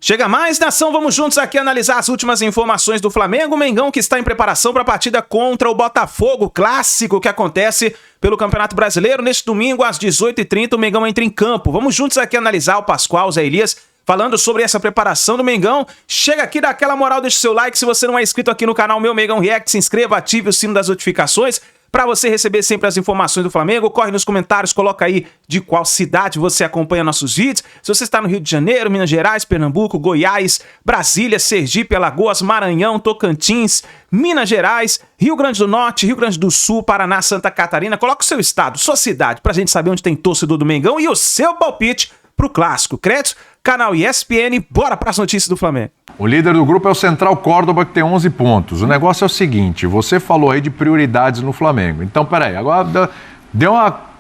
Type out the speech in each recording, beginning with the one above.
Chega mais, nação, vamos juntos aqui analisar as últimas informações do Flamengo. O Mengão que está em preparação para a partida contra o Botafogo, clássico que acontece pelo Campeonato Brasileiro. Neste domingo, às 18h30, o Mengão entra em campo. Vamos juntos aqui analisar o Pascoal, o Zé Elias, falando sobre essa preparação do Mengão. Chega aqui, dá aquela moral, deixa o seu like. Se você não é inscrito aqui no canal Meu Mengão React, se inscreva, ative o sino das notificações para você receber sempre as informações do Flamengo. Corre nos comentários, coloca aí de qual cidade você acompanha nossos vídeos. Se você está no Rio de Janeiro, Minas Gerais, Pernambuco, Goiás, Brasília, Sergipe, Alagoas, Maranhão, Tocantins, Minas Gerais, Rio Grande do Norte, Rio Grande do Sul, Paraná, Santa Catarina, coloca o seu estado, sua cidade, pra gente saber onde tem torcedor do Mengão e o seu palpite pro clássico. Crédito, canal ESPN, bora pras notícias do Flamengo. O líder do grupo é o Central Córdoba, que tem 11 pontos. O negócio é o seguinte, você falou aí de prioridades no Flamengo. Então, peraí, agora deu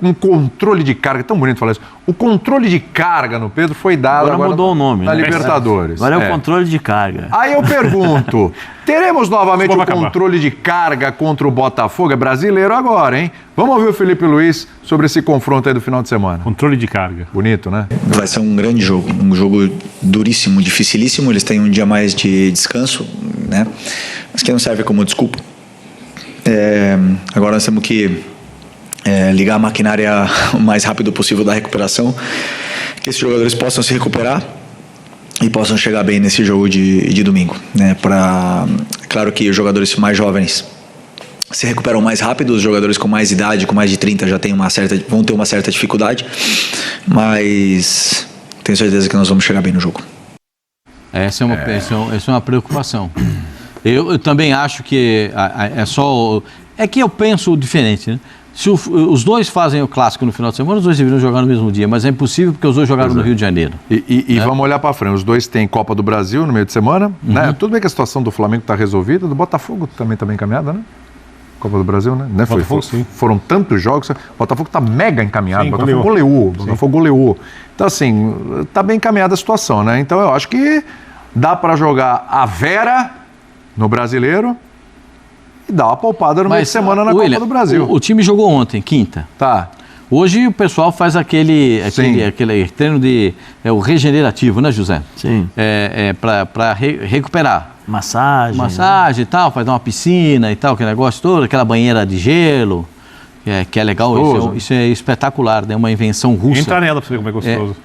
um controle de carga, tão bonito falar isso. O controle de carga no Pedro foi dado agora mudou o nome, na né? Libertadores. Agora é o controle de carga. Aí eu pergunto, teremos novamente o controle de carga contra o Botafogo? É brasileiro agora, hein? Vamos ouvir o Felipe Luiz sobre esse confronto aí do final de semana. Controle de carga. Bonito, né? Vai ser um grande jogo, um jogo duríssimo, dificilíssimo. Eles têm um dia mais de descanso, né? Mas que não serve como desculpa. Agora nós temos que ligar a maquinária o mais rápido possível da recuperação, que esses jogadores possam se recuperar e possam chegar bem nesse jogo de domingo, né? Claro que os jogadores mais jovens se recuperam mais rápido, os jogadores com mais idade, com mais de 30 já vão ter uma certa dificuldade, mas tenho certeza que nós vamos chegar bem no jogo. Essa é uma preocupação. Eu também acho que é que eu penso diferente, né? Se os dois fazem o clássico no final de semana, os dois deveriam jogar no mesmo dia, mas é impossível porque os dois jogaram no Rio de Janeiro. E vamos olhar para frente, os dois têm Copa do Brasil no meio de semana, né? Tudo bem que a situação do Flamengo está resolvida, do Botafogo também está bem encaminhada, né? Copa do Brasil, né? Foram tantos jogos, o Botafogo está mega encaminhado, o Botafogo goleou. Então, assim, está bem encaminhada a situação, né? Então, eu acho que dá para jogar a Vera no Brasileiro e dá uma poupada no meio de semana na Copa do Brasil. O time jogou ontem, quinta. Tá. Hoje o pessoal faz aquele treino o regenerativo, né, José? Sim. Para recuperar. Massagem E tal, faz uma piscina e tal, aquele negócio todo, aquela banheira de gelo, que é legal, isso é espetacular, né? Uma invenção russa. Entra nela para você ver como é gostoso.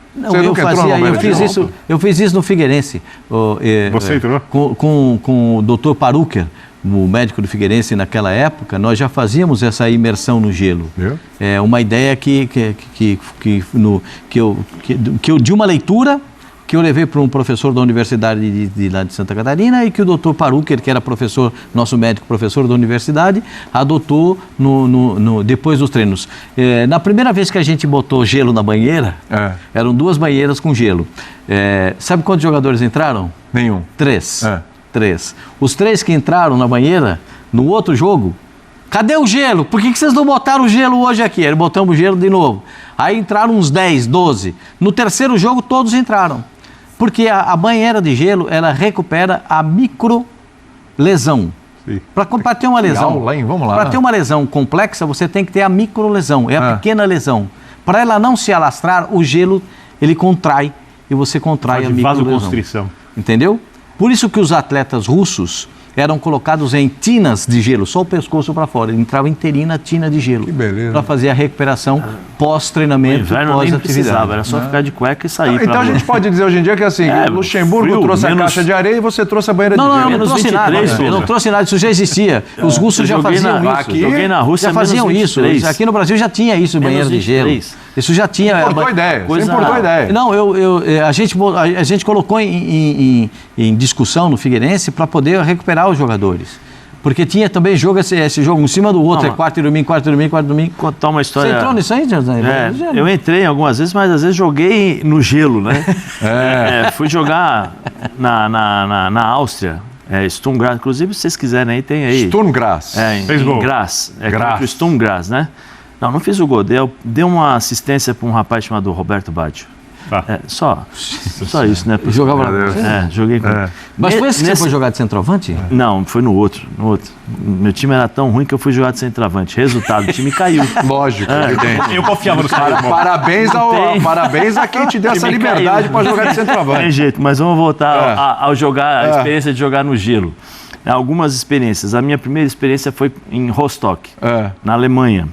Eu fiz isso no Figueirense. Você entrou? Com o Dr. Paruker, o médico do Figueirense naquela época, nós já fazíamos essa imersão no gelo. É uma ideia que eu de uma leitura que eu levei para um professor da Universidade lá de Santa Catarina e que o Dr. Paruker, que era professor, nosso médico professor da universidade, adotou depois dos treinos. Na primeira vez que a gente botou gelo na banheira, eram 2 banheiras com gelo. Sabe quantos jogadores entraram? Nenhum. 3. 3. Os 3 que entraram na banheira, no outro jogo, cadê o gelo? Por que vocês não botaram o gelo hoje aqui? Aí botamos o gelo de novo. Aí entraram uns 10, 12. No terceiro jogo, todos entraram. Porque a banheira de gelo, ela recupera a microlesão. Para ter uma lesão, para ter uma lesão complexa, você tem que ter a microlesão, a pequena lesão. Para ela não se alastrar, o gelo, ele contrai e você contrai a microlesão. Vasoconstrição. Entendeu? Por isso que os atletas russos eram colocados em tinas de gelo, só o pescoço para fora. Ele entrava inteirinho na tina de gelo. Que beleza. Para fazer a recuperação pós-treinamento, pós-atividade. Era só ficar de cueca e sair. Então a gente pode dizer hoje em dia que assim, Luxemburgo trouxe a caixa de areia e você trouxe a banheira de gelo. Não, eu não trouxe nada. Eu não trouxe nada, isso já existia. Os russos já faziam isso. Joguei na Rússia, já faziam isso. Aqui no Brasil já tinha isso, banheira de gelo. Isso já tinha. Você importou a ideia. Não, a gente colocou em discussão no Figueirense para poder recuperar os jogadores. Porque tinha também esse jogo um cima do outro, quarto e domingo. Contar uma história. Você entrou nisso aí, José? Eu entrei algumas vezes, mas às vezes joguei no gelo, né? Fui jogar na Áustria. Sturm Graz, inclusive, se vocês quiserem aí, tem aí. Sturm Graz. Fez gol. Graz. Contra o Sturm Graz, né? Não fiz o gol. Deu uma assistência para um rapaz chamado Roberto Baggio. Só isso, né? Jogava joguei com... Mas foi esse que você foi jogar de centroavante? Não, foi no outro. Meu time era tão ruim que eu fui jogar de centroavante. Resultado, o time caiu. Lógico, evidente. Eu confiava no cara. Parabéns a quem te deu essa liberdade para jogar de centroavante. Tem jeito, mas vamos voltar ao jogar, a experiência de jogar no gelo. Algumas experiências. A minha primeira experiência foi em Rostock, na Alemanha.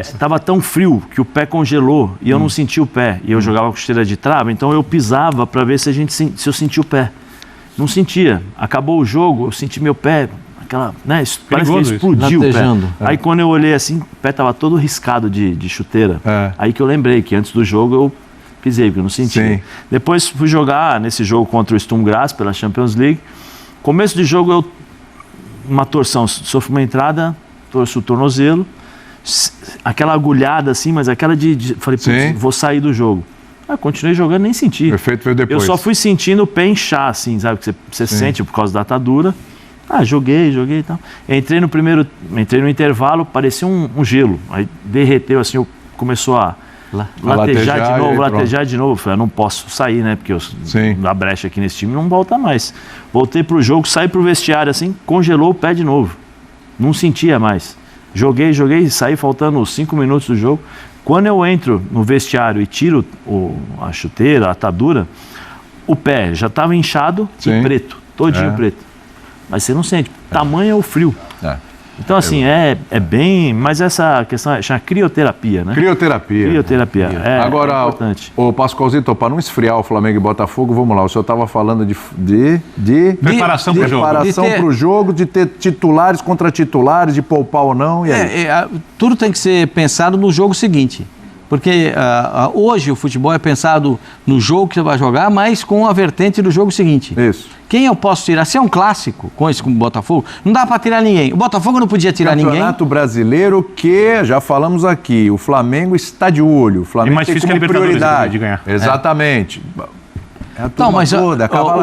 Estava tão frio que o pé congelou e eu não senti o pé. E eu jogava com chuteira de trava, então eu pisava para ver se eu sentia o pé. Não sentia. Acabou o jogo, eu senti meu pé, parece que explodiu o pé. Aí quando eu olhei assim, o pé estava todo riscado de chuteira. Aí que eu lembrei que antes do jogo eu pisei, porque eu não sentia. Depois fui jogar nesse jogo contra o Sturm Graz pela Champions League. Começo de jogo, uma torção, sofri uma entrada, torço o tornozelo. Aquela agulhada assim, mas aquela falei, vou sair do jogo. Continuei jogando, nem senti. O efeito veio depois. Eu só fui sentindo o pé inchar, assim, sabe? Que você sente por causa da atadura. Joguei e tal. Entrei no intervalo, parecia um gelo. Aí derreteu, assim, começou a latejar de novo. Falei, não posso sair, né? Porque a brecha aqui nesse time não volta mais. Voltei pro jogo, saí pro vestiário, assim, congelou o pé de novo. Não sentia mais. Joguei, saí faltando 5 minutos do jogo. Quando eu entro no vestiário e tiro a chuteira, a atadura, o pé já estava inchado e preto, todinho preto. Mas você não sente, tamanho é o frio. Então, assim, é bem... Mas essa questão chama crioterapia, né? Crioterapia. Agora, é importante. Ô Pascoalzito, para não esfriar o Flamengo e Botafogo, vamos lá. O senhor estava falando de preparação para o jogo. Preparação para o jogo, de ter titulares contra titulares, de poupar ou não. E aí? Tudo tem que ser pensado no jogo seguinte. Porque hoje o futebol é pensado no jogo que você vai jogar, mas com a vertente do jogo seguinte. Isso. Quem eu posso tirar? Se é um clássico, com o Botafogo, não dá para tirar ninguém. O Botafogo não podia tirar ninguém. Campeonato Brasileiro que, já falamos aqui, o Flamengo está de olho. O Flamengo tem como prioridade de ganhar. Exatamente. Não, mas o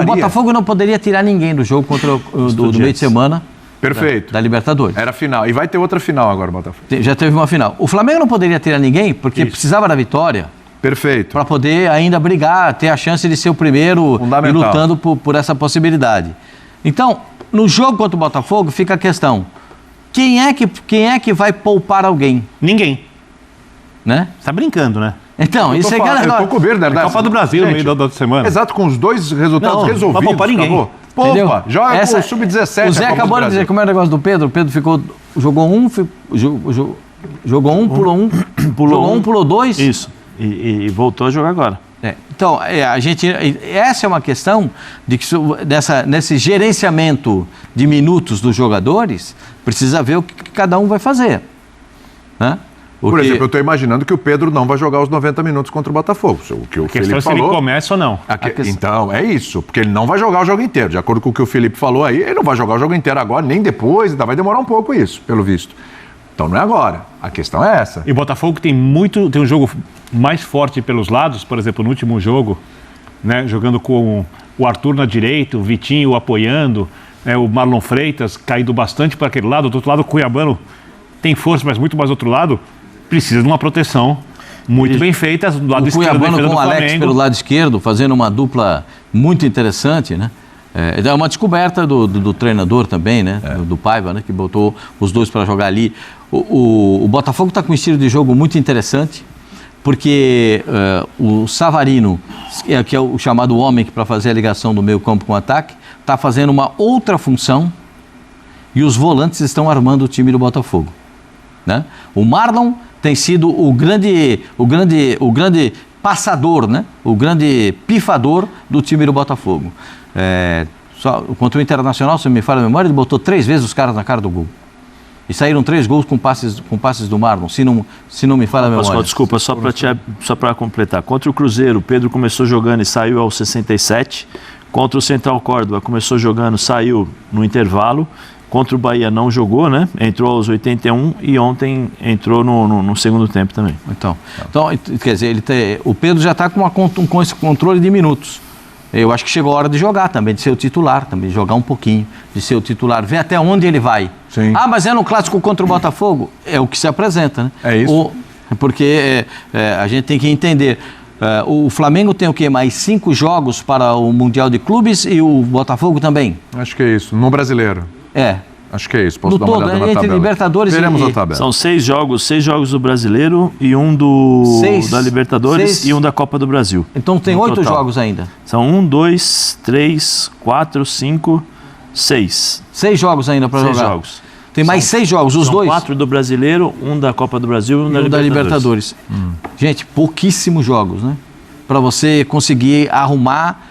Botafogo não poderia tirar ninguém do jogo contra do meio de semana. Perfeito. Da Libertadores. Era final. E vai ter outra final agora, Botafogo. Já teve uma final. O Flamengo não poderia tirar ninguém porque precisava da vitória. Perfeito. Para poder ainda brigar, ter a chance de ser o primeiro e lutando por essa possibilidade. Então, no jogo contra o Botafogo fica a questão. Quem é que vai poupar alguém? Ninguém. Né? Você tá brincando, né? Então, isso é eu tô com medo, né? Copa do Brasil no meio da outra semana. Exato, com os dois resultados resolvidos. Não vai poupar ninguém. Acabou. Poupa, joga com o Sub-17. O Zé acabou de dizer como é o negócio do Pedro. O Pedro jogou um, pulou dois. Isso. E voltou a jogar agora. Então, essa é uma questão de que nesse gerenciamento de minutos dos jogadores, precisa ver o que cada um vai fazer. Né? Por exemplo, eu estou imaginando que o Pedro não vai jogar os 90 minutos contra o Botafogo. O que o Felipe falou. Se ele começa ou não. Então, é isso. Porque ele não vai jogar o jogo inteiro. De acordo com o que o Felipe falou aí, ele não vai jogar o jogo inteiro agora, nem depois. Ainda vai demorar um pouco isso, pelo visto. Então, não é agora. A questão é essa. E o Botafogo tem um jogo mais forte pelos lados. Por exemplo, no último jogo, né, jogando com o Arthur na direita, o Vitinho apoiando, o Marlon Freitas caindo bastante para aquele lado. Do outro lado, o Cuiabano tem força, mas muito mais do outro lado. Precisa de uma proteção muito bem feita do lado esquerdo. O Cuiabano com o Alex pelo lado esquerdo, fazendo uma dupla muito interessante, né? É uma descoberta do treinador também, né? Do Paiva, né? Que botou os dois para jogar ali. O Botafogo está com um estilo de jogo muito interessante, porque o Savarino, que é o chamado homem para fazer a ligação do meio campo com o ataque, está fazendo uma outra função e os volantes estão armando o time do Botafogo. Né? O Marlon tem sido o grande passador, né? O grande pifador do time do Botafogo. Contra o Internacional, se me falha a memória, ele botou 3 vezes os caras na cara do gol. E saíram 3 gols com passes do Marlon, se não me falha a memória. Desculpa, só para completar. Contra o Cruzeiro, o Pedro começou jogando e saiu aos 67. Contra o Central Córdoba, começou jogando, saiu no intervalo. Contra o Bahia não jogou, né? Entrou aos 81 e ontem entrou no segundo tempo também. Então quer dizer, o Pedro já está com esse controle de minutos. Eu acho que chegou a hora de jogar também, de ser o titular, também de jogar um pouquinho, de ser o titular, ver até onde ele vai. Sim. Mas é no clássico contra o Botafogo? É o que se apresenta, né? É isso. Porque a gente tem que entender. O Flamengo tem o quê? Mais 5 jogos para o Mundial de Clubes e o Botafogo também? Acho que é isso. No brasileiro. Acho que é isso. Posso no dar uma todo, olhada na entre tabela. Libertadores Veremos a tabela. São 6 jogos do brasileiro e um da Libertadores e um da Copa do Brasil. Então tem 8 jogos ainda. São 1, 2, 3, 4, 5, 6. 6 jogos ainda para jogar. 6 jogos. Tem mais 6 jogos, os dois? 4 do brasileiro, um da Copa do Brasil e um da Libertadores. Gente, pouquíssimos jogos, né? Para você conseguir arrumar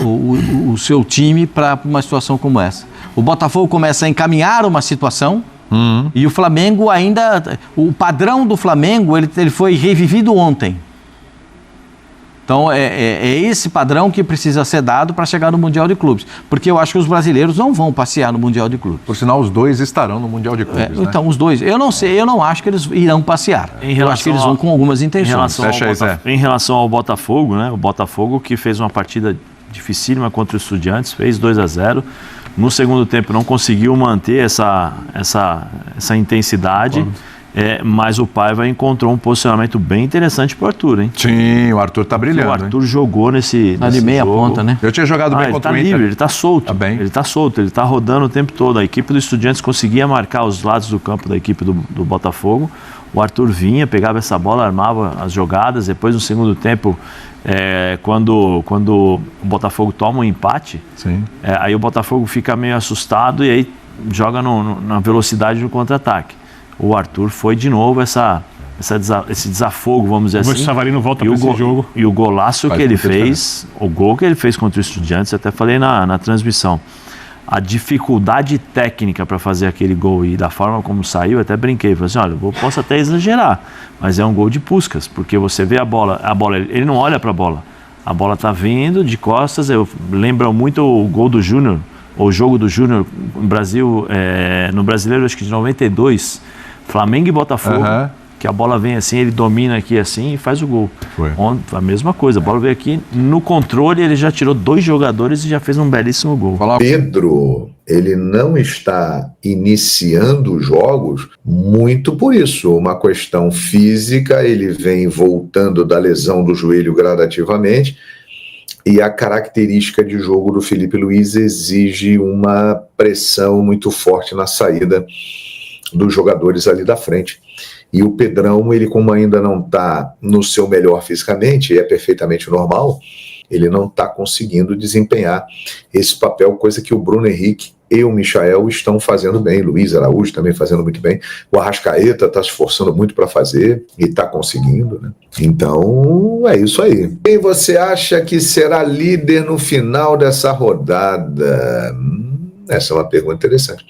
o seu time para uma situação como essa. O Botafogo começa a encaminhar uma situação e o Flamengo ainda... O padrão do Flamengo, ele foi revivido ontem. Então, é esse padrão que precisa ser dado para chegar no Mundial de Clubes. Porque eu acho que os brasileiros não vão passear no Mundial de Clubes. Por sinal, os dois estarão no Mundial de Clubes, né? Então, os dois. Eu não sei, eu não acho que eles irão passear. Eu acho que eles vão com algumas intenções. Em relação ao Botafogo, né? O Botafogo que fez uma partida dificílima contra os Estudiantes, fez 2-0. No segundo tempo não conseguiu manter essa intensidade. Mas o Paiva encontrou um posicionamento bem interessante pro Arthur, hein? Sim, o Arthur tá brilhando. O Arthur jogou nesse de meia jogo. Ponta, né? Eu tinha jogado bem contra o Inter. Livre, ele tá solto. Tá bem. Ele tá solto, ele tá rodando o tempo todo. A equipe do Estudiantes conseguia marcar os lados do campo da equipe do Botafogo. O Arthur vinha, pegava essa bola, armava as jogadas. Depois, no segundo tempo, quando o Botafogo toma um empate, aí o Botafogo fica meio assustado e aí joga na velocidade do contra-ataque. O Arthur foi de novo esse desafogo, vamos dizer assim. O Savarino volta para esse jogo. E o golaço que ele fez, o gol que ele fez contra o Estudiantes, eu até falei na transmissão. A dificuldade técnica para fazer aquele gol e da forma como saiu, eu até brinquei. Falei assim, olha, eu posso até exagerar, mas é um gol de Puskás, porque você vê a bola, ele não olha para a bola. A bola está vindo de costas, lembra muito o gol do Júnior, o jogo do Júnior no Brasil, no Brasileiro, acho que de 92, Flamengo e Botafogo, que a bola vem assim, ele domina aqui assim e faz o gol. A mesma coisa, a bola veio aqui, no controle ele já tirou 2 jogadores e já fez um belíssimo gol. Pedro, ele não está iniciando os jogos muito por isso, uma questão física, ele vem voltando da lesão do joelho gradativamente, e a característica de jogo do Felipe Luiz exige uma pressão muito forte na saída dos jogadores ali da frente. E o Pedrão, ele como ainda não está no seu melhor fisicamente, é perfeitamente normal, ele não está conseguindo desempenhar esse papel, coisa que o Bruno Henrique e o Michael estão fazendo bem, Luiz Araújo também fazendo muito bem, o Arrascaeta está se esforçando muito para fazer e está conseguindo, né? Então é isso aí. Quem você acha que será líder no final dessa rodada? Essa é uma pergunta interessante.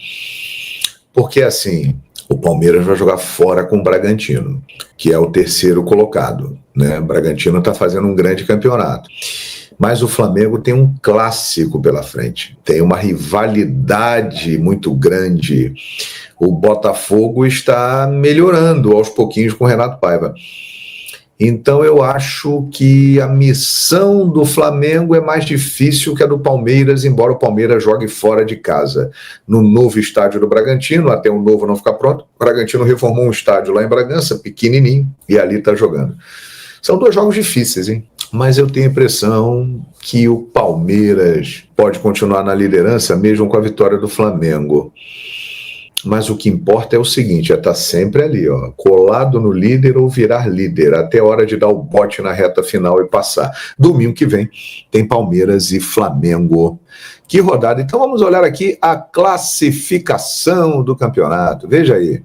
Porque assim, o Palmeiras vai jogar fora com o Bragantino, que é o terceiro colocado, né? O Bragantino está fazendo um grande campeonato. Mas o Flamengo tem um clássico pela frente, tem uma rivalidade muito grande. O Botafogo está melhorando aos pouquinhos com o Renato Paiva. Então eu acho que a missão do Flamengo é mais difícil que a do Palmeiras, embora o Palmeiras jogue fora de casa. No novo estádio do Bragantino, até o novo não ficar pronto, o Bragantino reformou um estádio lá em Bragança, pequenininho, e ali está jogando. São 2 jogos difíceis, hein? Mas eu tenho a impressão que o Palmeiras pode continuar na liderança mesmo com a vitória do Flamengo. Mas o que importa é o seguinte, é estar sempre ali, ó, colado no líder ou virar líder, até a hora de dar o bote na reta final e passar. Domingo que vem tem Palmeiras e Flamengo. Que rodada! Então vamos olhar aqui a classificação do campeonato. Veja aí.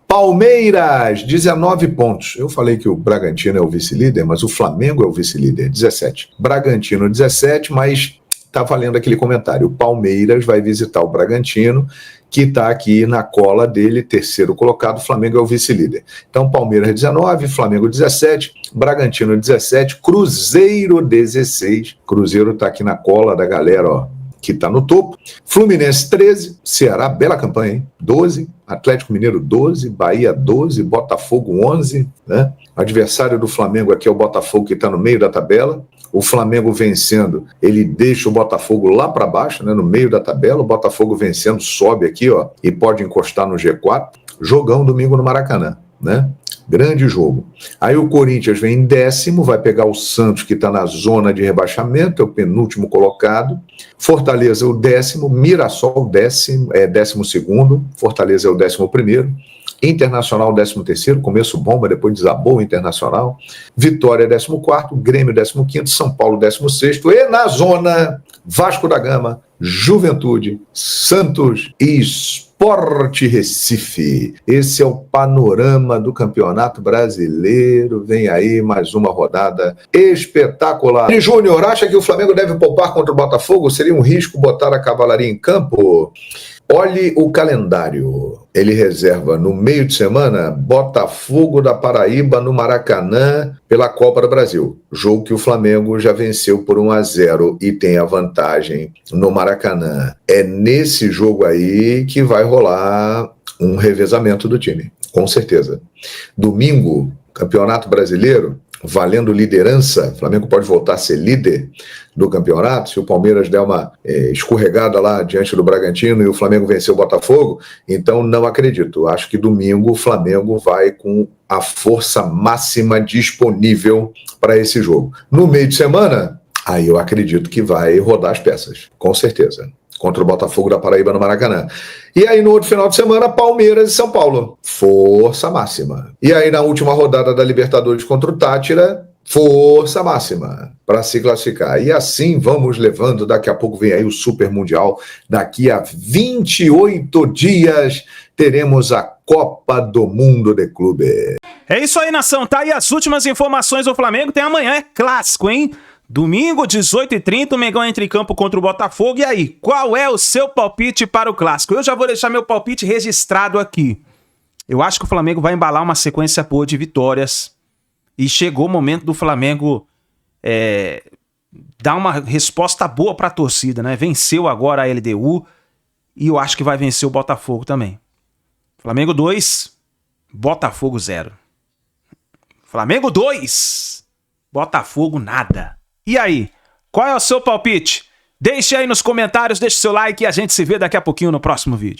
Palmeiras, 19 pontos. Eu falei que o Bragantino é o vice-líder, mas o Flamengo é o vice-líder, 17. Bragantino, 17, mas tá valendo aquele comentário. O Palmeiras vai visitar o Bragantino, que está aqui na cola dele, terceiro colocado, o Flamengo é o vice-líder. Então, Palmeiras 19, Flamengo 17, Bragantino 17, Cruzeiro 16. Cruzeiro está aqui na cola da galera, ó, que está no topo. Fluminense 13, Ceará, bela campanha, hein? 12, Atlético Mineiro 12, Bahia 12, Botafogo 11, né? Adversário do Flamengo aqui é o Botafogo, que está no meio da tabela. O Flamengo vencendo, ele deixa o Botafogo lá para baixo, né, no meio da tabela. O Botafogo vencendo sobe aqui, ó, e pode encostar no G4. Jogão domingo no Maracanã, né? Grande jogo. Aí o Corinthians vem em 10º, vai pegar o Santos, que está na zona de rebaixamento, é o penúltimo colocado. Fortaleza é o 10º, Mirassol 12º, Fortaleza é o 11º. Internacional 13º, começo bom, mas depois desabou o Internacional. Vitória 14º, Grêmio 15º, São Paulo 16º. E na zona, Vasco da Gama, Juventude, Santos e Sport Recife. Esse é o panorama do Campeonato Brasileiro. Vem aí mais uma rodada espetacular. E Júnior, acha que o Flamengo deve poupar contra o Botafogo? Seria um risco botar a cavalaria em campo? Olhe o calendário. Ele reserva no meio de semana Botafogo da Paraíba no Maracanã pela Copa do Brasil. Jogo que o Flamengo já venceu por 1-0 e tem a vantagem no Maracanã. É nesse jogo aí que vai rolar um revezamento do time, com certeza. Domingo, Campeonato Brasileiro, valendo liderança, o Flamengo pode voltar a ser líder do campeonato, se o Palmeiras der uma escorregada lá diante do Bragantino e o Flamengo vencer o Botafogo, então não acredito. Acho que domingo o Flamengo vai com a força máxima disponível para esse jogo. No meio de semana, aí eu acredito que vai rodar as peças, com certeza. Contra o Botafogo da Paraíba no Maracanã. E aí no outro final de semana, Palmeiras e São Paulo. Força máxima. E aí na última rodada da Libertadores contra o Tátira, força máxima para se classificar. E assim vamos levando. Daqui a pouco vem aí o Super Mundial. Daqui a 28 dias teremos a Copa do Mundo de Clube. É isso aí, nação. Tá aí as últimas informações do Flamengo. Tem amanhã, é clássico, hein? Domingo, 18h30, o Mengão entra em campo contra o Botafogo. E aí, qual é o seu palpite para o clássico? Eu já vou deixar meu palpite registrado aqui. Eu acho que o Flamengo vai embalar uma sequência boa de vitórias. E chegou o momento do Flamengo dar uma resposta boa para a torcida, né? Venceu agora a LDU e eu acho que vai vencer o Botafogo também. Flamengo 2, Botafogo 0. Flamengo 2, Botafogo nada. E aí, qual é o seu palpite? Deixe aí nos comentários, deixe seu like e a gente se vê daqui a pouquinho no próximo vídeo.